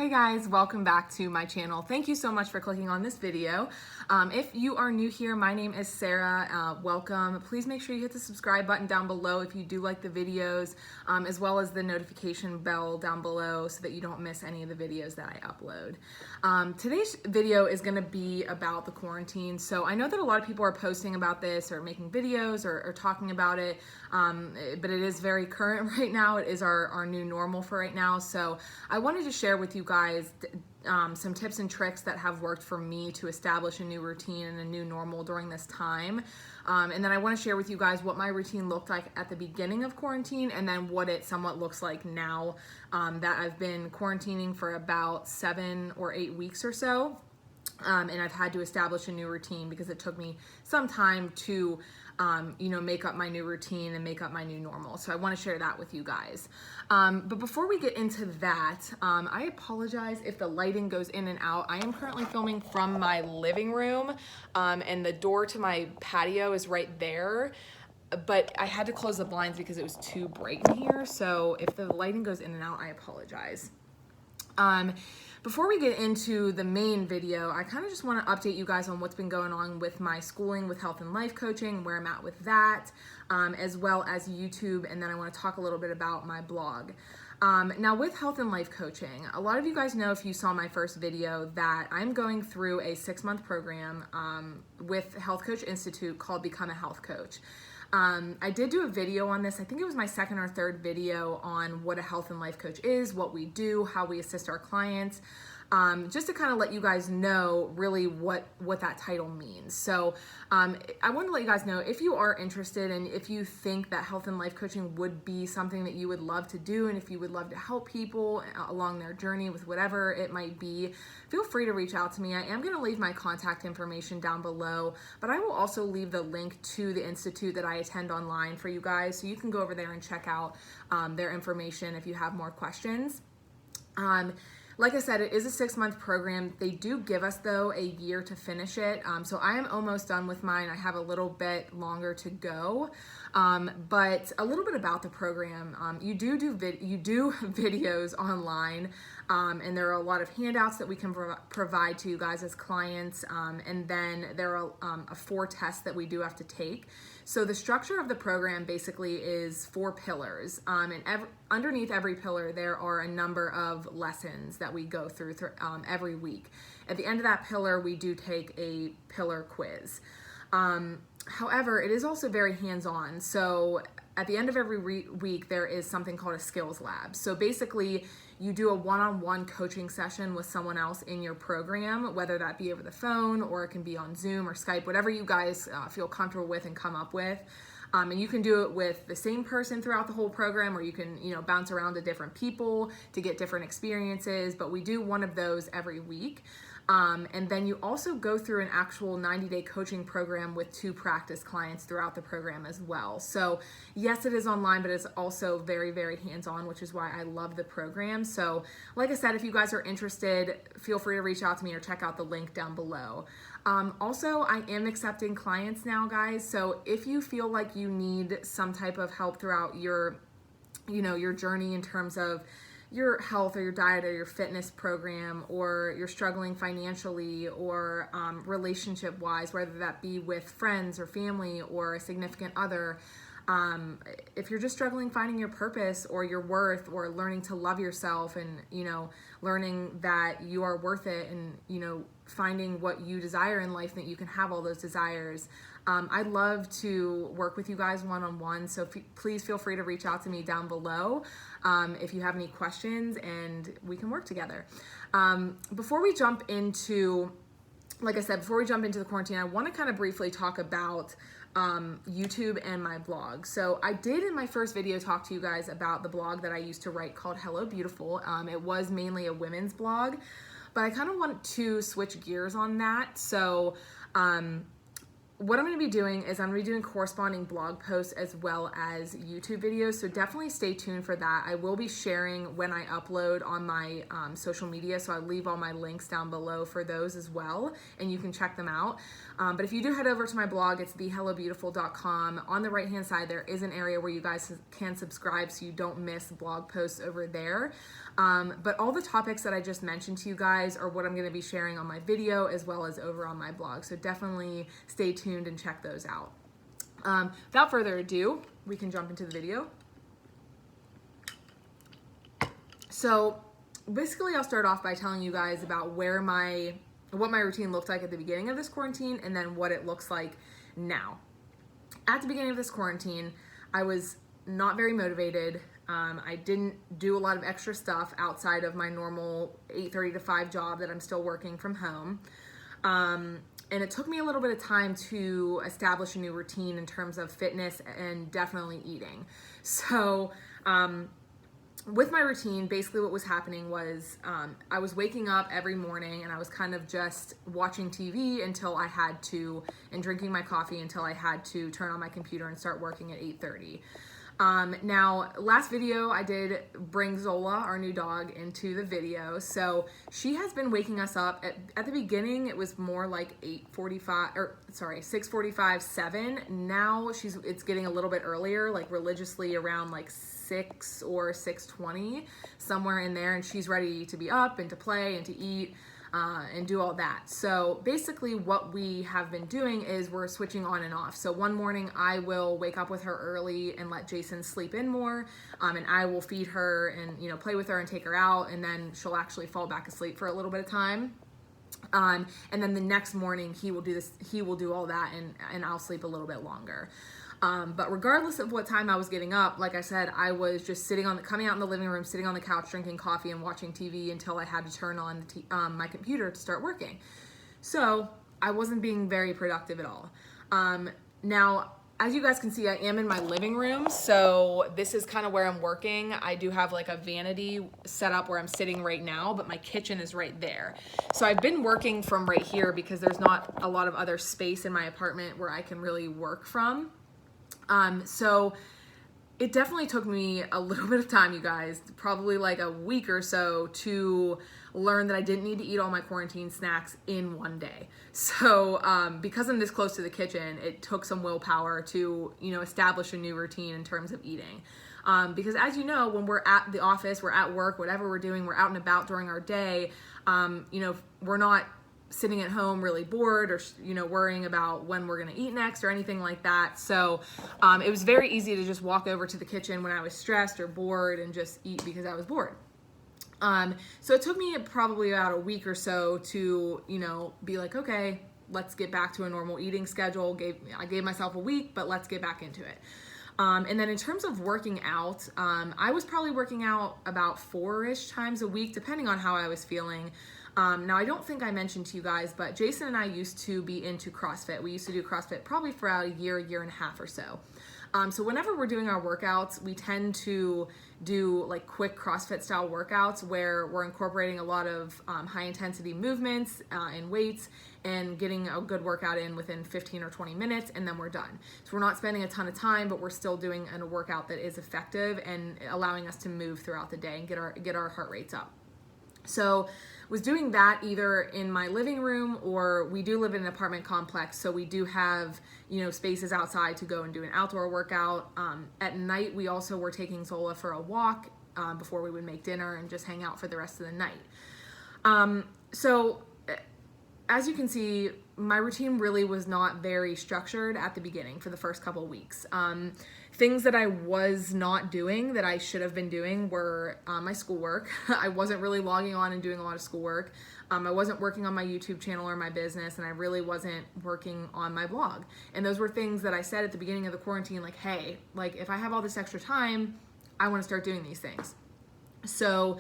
Hey guys, welcome back to my channel. Thank you so much for clicking on this video. If you are new here, my name is Sarah. Welcome. Please make sure you hit the subscribe button down below if you do like the videos, as well as the notification bell down below so that you don't miss any of the videos that I upload. Today's video is going to be about the quarantine. So I know that a lot of people are posting about this or making videos or talking about it, but it is very current right now. It is our new normal for right now. So I wanted to share with you guys some tips and tricks that have worked for me to establish a new routine and a new normal during this time. And then I want to share with you guys what my routine looked like at the beginning of quarantine and then what it somewhat looks like now that I've been quarantining for about 7 or 8 weeks or so. And I've had to establish a new routine because it took me some time to make up my new routine and make up my new normal. So I want to share that with you guys. But before we get into that, I apologize if the lighting goes in and out. I am currently filming from my living room, and the door to my patio is right there. But I had to close the blinds because it was too bright in here. So if the lighting goes in and out, I apologize. Before we get into the main video, I kind of just want to update you guys on what's been going on with my schooling with health and life coaching, where I'm at with that, as well as YouTube, and then I want to talk a little bit about my blog. Now with health and life coaching, a lot of you guys know if you saw my first video that I'm going through a 6-month program with Health Coach Institute called Become a Health Coach. I did do a video on this. I think it was my second or third video on what a health and life coach is, what we do, how we assist our clients, just to kind of let you guys know really what that title means. So I want to let you guys know if you are interested and if you think that health and life coaching would be something that you would love to do, and if you would love to help people along their journey with whatever it might be, feel free to reach out to me. I am going to leave my contact information down below, but I will also leave the link to the institute that I attend online for you guys, so you can go over there and check out their information if you have more questions. Like I said, it is a 6-month program. They do give us, though, a year to finish it. So I am almost done with mine. I have a little bit longer to go. But a little bit about the program. You do videos online, and there are a lot of handouts that we can provide to you guys as clients. And then there are 4 tests that we do have to take. So the structure of the program basically is 4 pillars. And underneath every pillar, there are a number of lessons that we go through every week. At the end of that pillar, we do take a pillar quiz. However, it is also very hands-on. So at the end of every week, there is something called a skills lab. So basically, you do a one-on-one coaching session with someone else in your program, whether that be over the phone or it can be on Zoom or Skype, whatever you guys feel comfortable with and come up with. And you can do it with the same person throughout the whole program, or you can, bounce around to different people to get different experiences. But we do one of those every week. And then you also go through an actual 90-day coaching program with 2 practice clients throughout the program as well. So yes, it is online, but it's also very, very hands-on, which is why I love the program. So like I said, if you guys are interested, feel free to reach out to me or check out the link down below. Also, I am accepting clients now, guys. So if you feel like you need some type of help throughout your journey in terms of your health or your diet or your fitness program, or you're struggling financially or relationship wise, whether that be with friends or family or a significant other, if you're just struggling finding your purpose or your worth, or learning to love yourself and, learning that you are worth it, and, finding what you desire in life, that you can have all those desires. I'd love to work with you guys one-on-one, so please feel free to reach out to me down below if you have any questions, and we can work together. Before we jump into the quarantine, I want to kind of briefly talk about YouTube and my blog. So I did in my first video talk to you guys about the blog that I used to write called Hello Beautiful. It was mainly a women's blog, but I kind of want to switch gears on that. So what I'm going to be doing is I'm going to be doing corresponding blog posts as well as YouTube videos, so definitely stay tuned for that. I will be sharing when I upload on my social media, so I'll leave all my links down below for those as well, and you can check them out. But if you do head over to my blog, it's thehellobeautiful.com. On the right-hand side, there is an area where you guys can subscribe so you don't miss blog posts over there. But all the topics that I just mentioned to you guys are what I'm going to be sharing on my video as well as over on my blog. So definitely stay tuned and check those out. Without further ado, we can jump into the video. So basically I'll start off by telling you guys about what my routine looked like at the beginning of this quarantine and then what it looks like now. At the beginning of this quarantine, I was not very motivated. I didn't do a lot of extra stuff outside of my normal 8:30 to 5 job that I'm still working from home. And it took me a little bit of time to establish a new routine in terms of fitness and definitely eating. So with my routine, basically what was happening was I was waking up every morning and I was kind of just watching TV and drinking my coffee until I had to turn on my computer and start working at 8:30. Now, last video I did bring Zola, our new dog, into the video. So she has been waking us up. At the beginning, it was more like 6:45, 7. Now it's getting a little bit earlier, like religiously around like 6 or 6:20, somewhere in there. And she's ready to be up and to play and to eat. And do all that. So basically what we have been doing is we're switching on and off. So one morning I will wake up with her early and let Jason sleep in more, and I will feed her and play with her and take her out, and then she'll actually fall back asleep for a little bit of time. And then the next morning he will do all that, and I'll sleep a little bit longer. But regardless of what time I was getting up, like I said, I was just coming out in the living room, sitting on the couch, drinking coffee and watching TV until I had to turn on my computer to start working. So I wasn't being very productive at all. Now, as you guys can see, I am in my living room. So this is kind of where I'm working. I do have like a vanity set up where I'm sitting right now, but my kitchen is right there. So I've been working from right here because there's not a lot of other space in my apartment where I can really work from. So it definitely took me a little bit of time, you guys, probably like a week or so to learn that I didn't need to eat all my quarantine snacks in one day. So, because I'm this close to the kitchen, it took some willpower to, establish a new routine in terms of eating. Because as you know, when we're at the office, we're at work, whatever we're doing, we're out and about during our day, we're not sitting at home really bored or worrying about when we're going to eat next or anything like that. So it was very easy to just walk over to the kitchen when I was stressed or bored and just eat because I was bored. So it took me probably about a week or so to be like, okay, let's get back to a normal eating schedule. I gave myself a week, but let's get back into it. And then in terms of working out, I was probably working out about 4-ish times a week, depending on how I was feeling. Now, I don't think I mentioned to you guys, but Jason and I used to be into CrossFit. We used to do CrossFit probably for about a year and a half or so. So whenever we're doing our workouts, we tend to do like quick CrossFit style workouts where we're incorporating a lot of high intensity movements and weights and getting a good workout in within 15 or 20 minutes, and then we're done. So we're not spending a ton of time, but we're still doing a workout that is effective and allowing us to move throughout the day and get our heart rates up. So was doing that either in my living room, or we do live in an apartment complex, so we do have spaces outside to go and do an outdoor workout. At night we also were taking Zola for a walk before we would make dinner and just hang out for the rest of the night. So as you can see, my routine really was not very structured at the beginning for the first couple of weeks. Things that I was not doing that I should have been doing were my schoolwork. I wasn't really logging on and doing a lot of schoolwork. I wasn't working on my YouTube channel or my business, and I really wasn't working on my blog. And those were things that I said at the beginning of the quarantine, like, hey, like if I have all this extra time, I want to start doing these things. So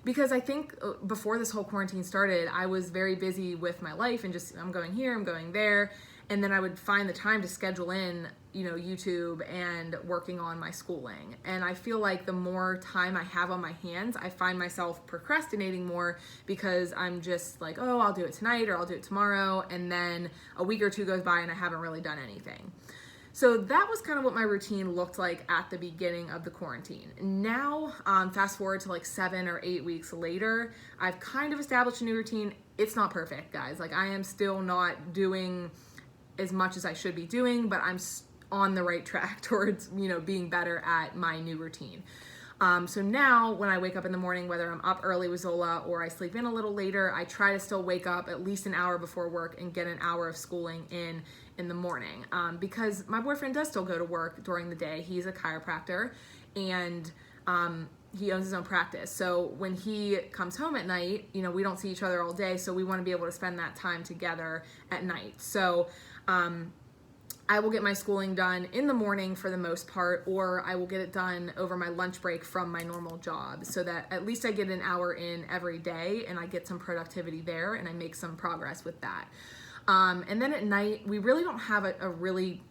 because I think before this whole quarantine started, I was very busy with my life and just I'm going here, I'm going there. And then I would find the time to schedule in, YouTube and working on my schooling. And I feel like the more time I have on my hands, I find myself procrastinating more because I'm just like, oh, I'll do it tonight or I'll do it tomorrow. And then a week or two goes by and I haven't really done anything. So that was kind of what my routine looked like at the beginning of the quarantine. Now, fast forward to like 7 or 8 weeks later, I've kind of established a new routine. It's not perfect, guys. Like I am still not doing as much as I should be doing, but I'm on the right track towards, being better at my new routine. So now when I wake up in the morning, whether I'm up early with Zola or I sleep in a little later, I try to still wake up at least an hour before work and get an hour of schooling in the morning, because my boyfriend does still go to work during the day. He's a chiropractor, and he owns his own practice. So when he comes home at night, we don't see each other all day, so we want to be able to spend that time together at night. So I will get my schooling done in the morning for the most part, or I will get it done over my lunch break from my normal job, so that at least I get an hour in every day and I get some productivity there and I make some progress with that. And then at night, we really don't have a really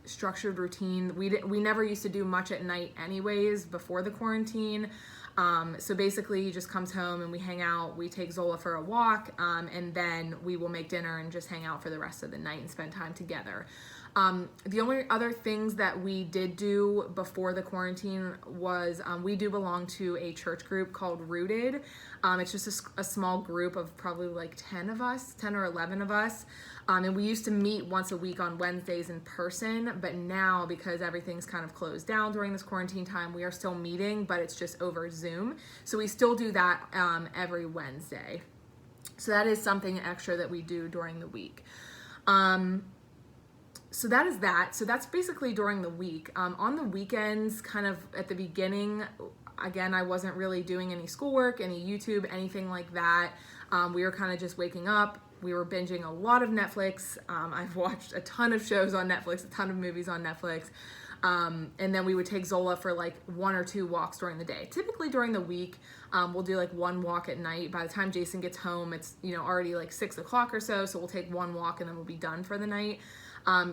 structured routine. We never used to do much at night anyways before the quarantine. So basically he just comes home and we hang out, we take Zola for a walk, and then we will make dinner and just hang out for the rest of the night and spend time together. The only other things that we did do before the quarantine was we do belong to a church group called Rooted. It's just a small group of probably like 10 or 11 of us. And we used to meet once a week on Wednesdays in person, but now because everything's kind of closed down during this quarantine time, we are still meeting, but it's just over Zoom. So we still do that every Wednesday. So that is something extra that we do during the week. So that is that. So that's basically during the week. On the weekends, kind of at the beginning, again, I wasn't really doing any schoolwork, any YouTube, anything like that. We were kind of just waking up. We were binging a lot of Netflix. I've watched a ton of shows on Netflix, a ton of movies on Netflix. And then we would take Zola for like 1 or 2 walks during the day. Typically during the week, we'll do like 1 walk at night. By the time Jason gets home, it's already like 6 o'clock or so. So we'll take 1 walk and then we'll be done for the night.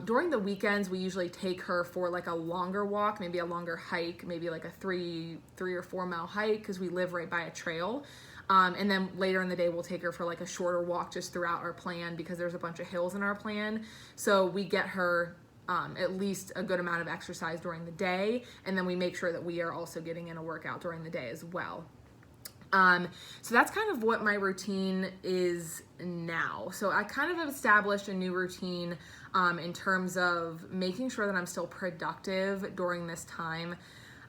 During the weekends, we usually take her for like a longer walk, maybe a longer hike, maybe like a 3 or 4 mile hike, because we live right by a trail. And then later in the day, we'll take her for like a shorter walk just throughout our plan, because there's a bunch of hills in our plan. So we get her at least a good amount of exercise during the day, and then we make sure that we are also getting in a workout during the day as well. So that's kind of what my routine is now. So I kind of have established a new routine in terms of making sure that I'm still productive during this time.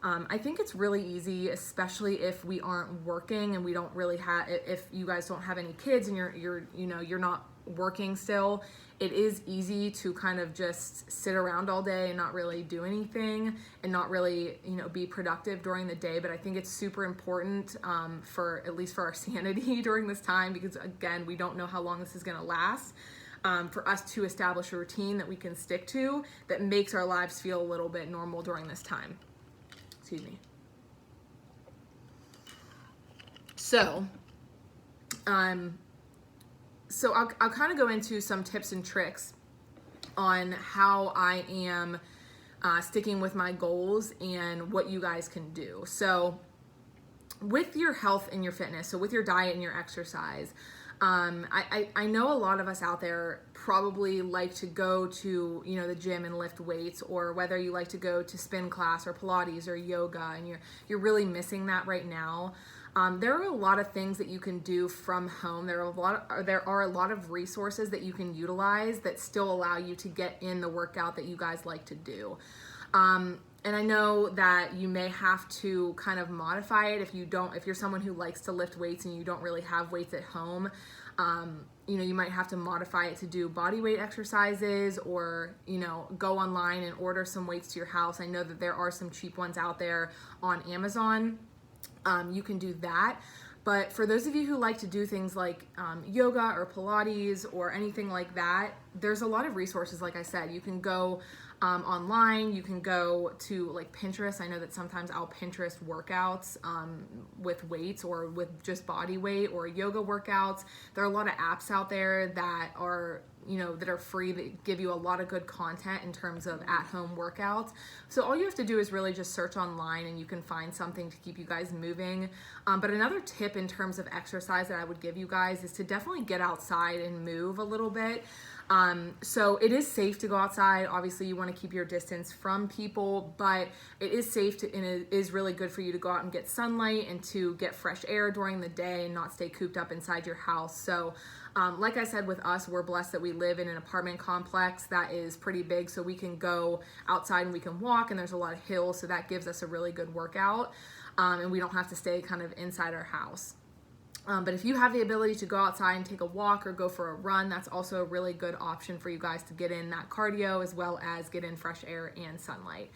I think it's really easy, especially if we aren't working and we don't really have, if you guys don't have any kids and you're not working still, it is easy to kind of just sit around all day and not really do anything and not really, be productive during the day. But I think it's super important for at least for our sanity during this time, because again, we don't know how long this is going to last. For us to establish a routine that we can stick to that makes our lives feel a little bit normal during this time. Excuse me. So, I'll kind of go into some tips and tricks on how I am sticking with my goals and what you guys can do. So with your health and your fitness, so with your diet and your exercise, I know a lot of us out there probably like to go to, the gym and lift weights, or whether you like to go to spin class or Pilates or yoga, and you're really missing that right now. There are a lot of things that you can do from home. There are a lot of resources that you can utilize that still allow you to get in the workout that you guys like to do. And I know that you may have to kind of modify it if you're someone who likes to lift weights and you don't really have weights at home. You might have to modify it to do body weight exercises, or, go online and order some weights to your house. I know that there are some cheap ones out there on Amazon. You can do that. But for those of you who like to do things like yoga or Pilates or anything like that, there's a lot of resources. Like I said, you can go online, you can go to like Pinterest. I know that sometimes I'll Pinterest workouts with weights or with just body weight, or yoga workouts. There are a lot of apps out there that are free, that give you a lot of good content in terms of at-home workouts. So all you have to do is really just search online and you can find something to keep you guys moving. But another tip in terms of exercise that I would give you guys is to definitely get outside and move a little bit. So it is safe to go outside. Obviously you want to keep your distance from people, but it is safe and it is really good for you to go out and get sunlight and to get fresh air during the day and not stay cooped up inside your house. So like I said, with us, we're blessed that we live in an apartment complex that is pretty big, so we can go outside and we can walk, and there's a lot of hills, so that gives us a really good workout. and we don't have to stay kind of inside our house. But if you have the ability to go outside and take a walk or go for a run, that's also a really good option for you guys to get in that cardio as well as get in fresh air and sunlight.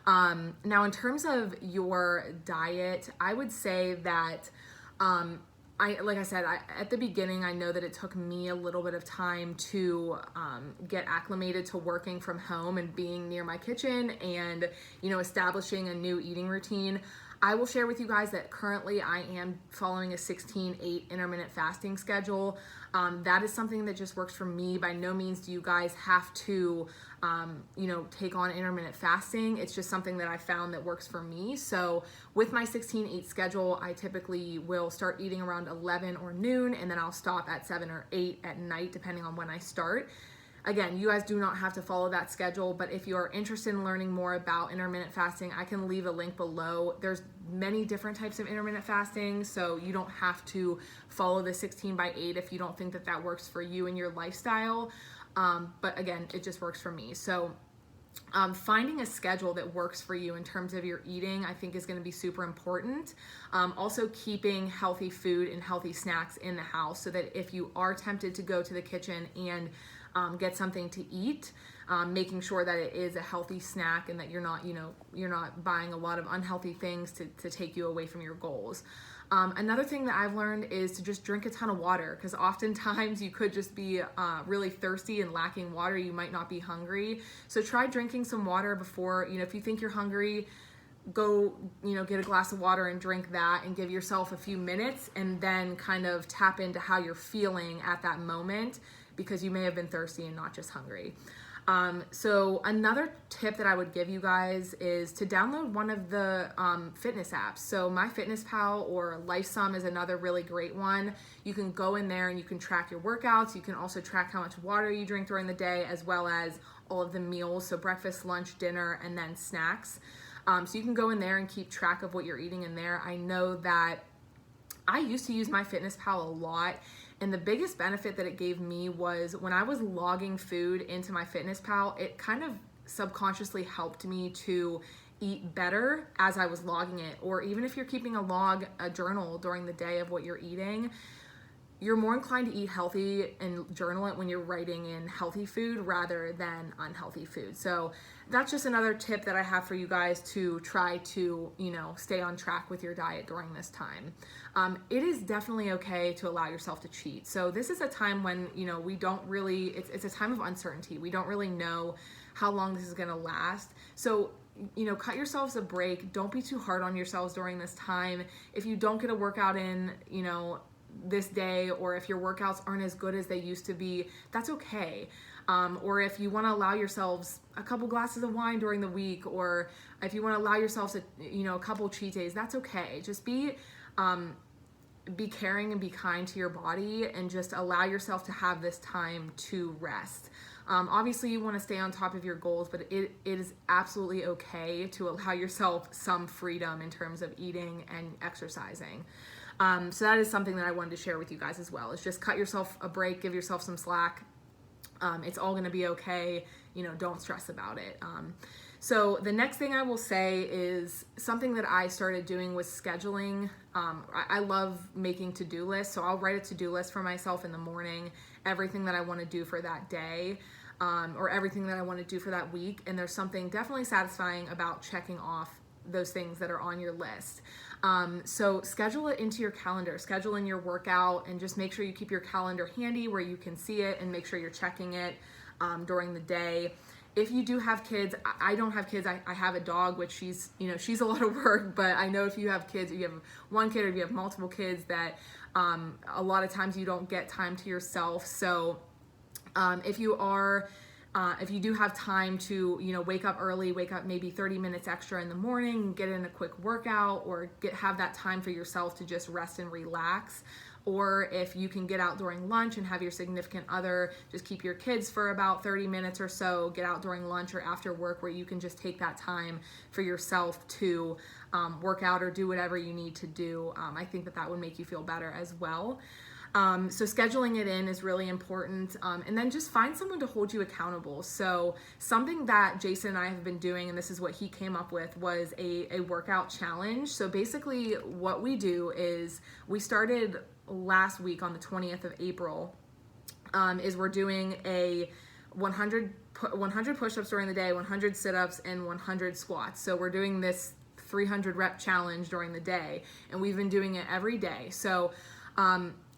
Now, in terms of your diet, I would say that like I said, at the beginning, I know that it took me a little bit of time to get acclimated to working from home and being near my kitchen and, establishing a new eating routine. I will share with you guys that currently I am following a 16-8 intermittent fasting schedule. That is something that just works for me. By no means do you guys have to, take on intermittent fasting. It's just something that I found that works for me. So with my 16-8 schedule, I typically will start eating around 11 or noon, and then I'll stop at 7 or 8 at night, depending on when I start. Again, you guys do not have to follow that schedule, but if you are interested in learning more about intermittent fasting, I can leave a link below. There's many different types of intermittent fasting, so you don't have to follow the 16/8 if you don't think that that works for you and your lifestyle. But again, it just works for me. So finding a schedule that works for you in terms of your eating, I think is going to be super important. Also keeping healthy food and healthy snacks in the house so that if you are tempted to go to the kitchen and get something to eat, making sure that it is a healthy snack and that you're not buying a lot of unhealthy things to take you away from your goals. Another thing that I've learned is to just drink a ton of water, because oftentimes you could just be really thirsty and lacking water. You might not be hungry. So try drinking some water before, if you think you're hungry, go, get a glass of water and drink that and give yourself a few minutes and then kind of tap into how you're feeling at that moment, because you may have been thirsty and not just hungry. So another tip that I would give you guys is to download one of the fitness apps. So MyFitnessPal or LifeSum is another really great one. You can go in there and you can track your workouts. You can also track how much water you drink during the day, as well as all of the meals, so breakfast, lunch, dinner, and then snacks. So you can go in there and keep track of what you're eating in there. I know that I used to use MyFitnessPal a lot, and the biggest benefit that it gave me was when I was logging food into MyFitnessPal, it kind of subconsciously helped me to eat better as I was logging it. Or even if you're keeping a journal during the day of what you're eating, you're more inclined to eat healthy and journal it when you're writing in healthy food rather than unhealthy food. So that's just another tip that I have for you guys to try to, stay on track with your diet during this time. It is definitely okay to allow yourself to cheat. So this is a time when, we don't really, it's a time of uncertainty. We don't really know how long this is going to last. So cut yourselves a break. Don't be too hard on yourselves during this time. If you don't get a workout in, this day, or if your workouts aren't as good as they used to be, that's okay. Or if you want to allow yourselves a couple glasses of wine during the week, or if you want to allow yourselves a couple cheat days, that's okay. Just be caring and be kind to your body, and just allow yourself to have this time to rest. Obviously you want to stay on top of your goals, but it is absolutely okay to allow yourself some freedom in terms of eating and exercising. So that is something that I wanted to share with you guys as well. It's just cut yourself a break, give yourself some slack. It's all going to be okay. Don't stress about it. So the next thing I will say is something that I started doing was scheduling. I love making to-do lists. So I'll write a to-do list for myself in the morning, everything that I want to do for that day, or everything that I want to do for that week. And there's something definitely satisfying about checking off those things that are on your list. So schedule it into your calendar, schedule in your workout, and just make sure you keep your calendar handy where you can see it, and make sure you're checking it during the day. If you do have kids, I don't have kids, I have a dog, which she's a lot of work, but I know if you have kids, if you have one kid or if you have multiple kids, that a lot of times you don't get time to yourself. So if you do have time to, wake up early, wake up maybe 30 minutes extra in the morning, get in a quick workout, or have that time for yourself to just rest and relax. Or if you can get out during lunch and have your significant other just keep your kids for about 30 minutes or so, get out during lunch or after work, where you can just take that time for yourself to work out or do whatever you need to do. I think that would make you feel better as well. So scheduling it in is really important. And then just find someone to hold you accountable. So something that Jason and I have been doing, and this is what he came up with, was a workout challenge. So basically what we do is, we started last week on the 20th of April, is we're doing a 100 push-ups during the day, 100 sit-ups, and 100 squats. So we're doing this 300 rep challenge during the day, and we've been doing it every day. So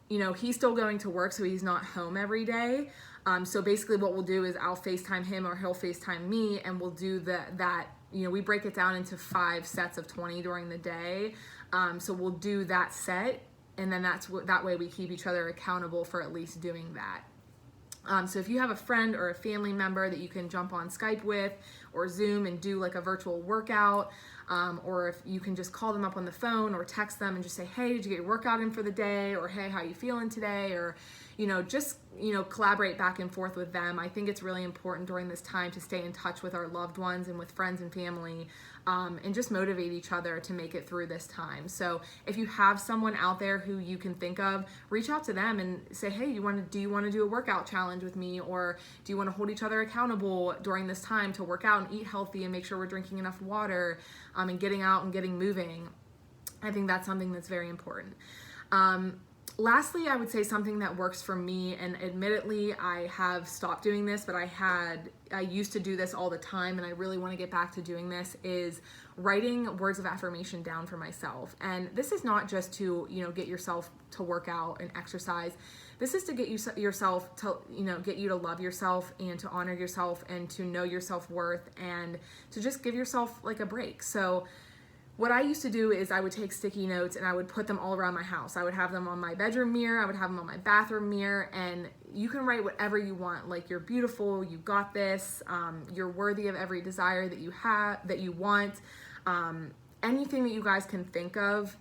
he's still going to work, so he's not home every day. So basically what we'll do is I'll FaceTime him or he'll FaceTime me, and we'll do that. We break it down into 5 sets of 20 during the day. So we'll do that set, and then that way we keep each other accountable for at least doing that. So if you have a friend or a family member that you can jump on Skype with or Zoom and do like a virtual workout, or if you can just call them up on the phone or text them and just say, hey, did you get your workout in for the day? Or hey, how you feeling today? Or, just collaborate back and forth with them. I think it's really important during this time to stay in touch with our loved ones and with friends and family, and just motivate each other to make it through this time. So if you have someone out there who you can think of, reach out to them and say, hey, do you want to do a workout challenge with me? Or do you want to hold each other accountable during this time to work out and eat healthy and make sure we're drinking enough water, and getting out and getting moving? I think that's something that's very important. Lastly, I would say something that works for me, and admittedly, I have stopped doing this, but I used to do this all the time, and I really want to get back to doing this, is writing words of affirmation down for myself. And this is not just to, get yourself to work out and exercise. This is to get yourself to, get you to love yourself and to honor yourself and to know your self-worth and to just give yourself like a break. So what I used to do is I would take sticky notes and I would put them all around my house. I would have them on my bedroom mirror, I would have them on my bathroom mirror, and you can write whatever you want. Like, you're beautiful, you got this, you're worthy of every desire that you have, that you want. Anything that you guys can think of,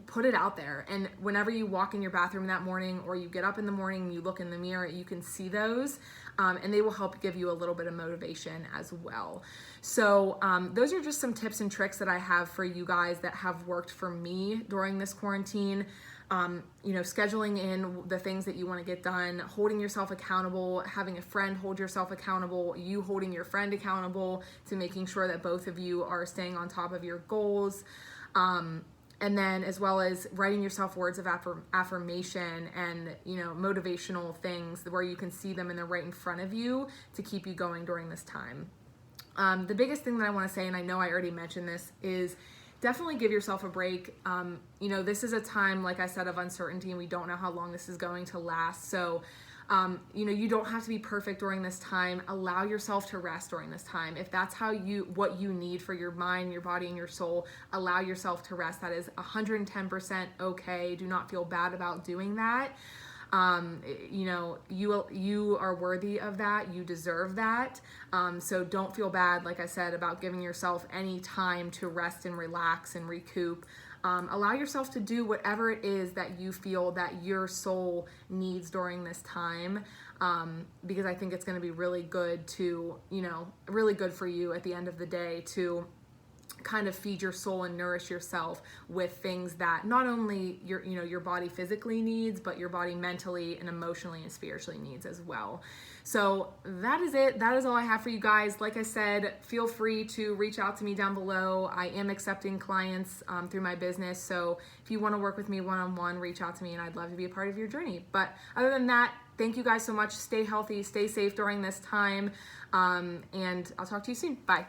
put it out there. And whenever you walk in your bathroom that morning, or you get up in the morning and you look in the mirror, you can see those, and they will help give you a little bit of motivation as well. So those are just some tips and tricks that I have for you guys that have worked for me during this quarantine. Scheduling in the things that you want to get done, holding yourself accountable, having a friend hold yourself accountable, you holding your friend accountable to making sure that both of you are staying on top of your goals. And then as well as writing yourself words of affirmation and, motivational things where you can see them and they're right in front of you to keep you going during this time. The biggest thing that I want to say, and I know I already mentioned this, is definitely give yourself a break. This is a time, like I said, of uncertainty, and we don't know how long this is going to last. So, you don't have to be perfect during this time. Allow yourself to rest during this time. If that's what you need for your mind, your body, and your soul, allow yourself to rest. That is 110% okay. Do not feel bad about doing that. You are worthy of that. You deserve that. So don't feel bad, like I said, about giving yourself any time to rest and relax and recoup. Allow yourself to do whatever it is that you feel that your soul needs during this time, because I think it's going to be really good to, really good for you at the end of the day to kind of feed your soul and nourish yourself with things that not only your body physically needs, but your body mentally and emotionally and spiritually needs as well. So that is it. That is all I have for you guys. Like I said, feel free to reach out to me down below. I am accepting clients through my business. So if you want to work with me one-on-one, reach out to me and I'd love to be a part of your journey. But other than that, thank you guys so much. Stay healthy, stay safe during this time. And I'll talk to you soon. Bye.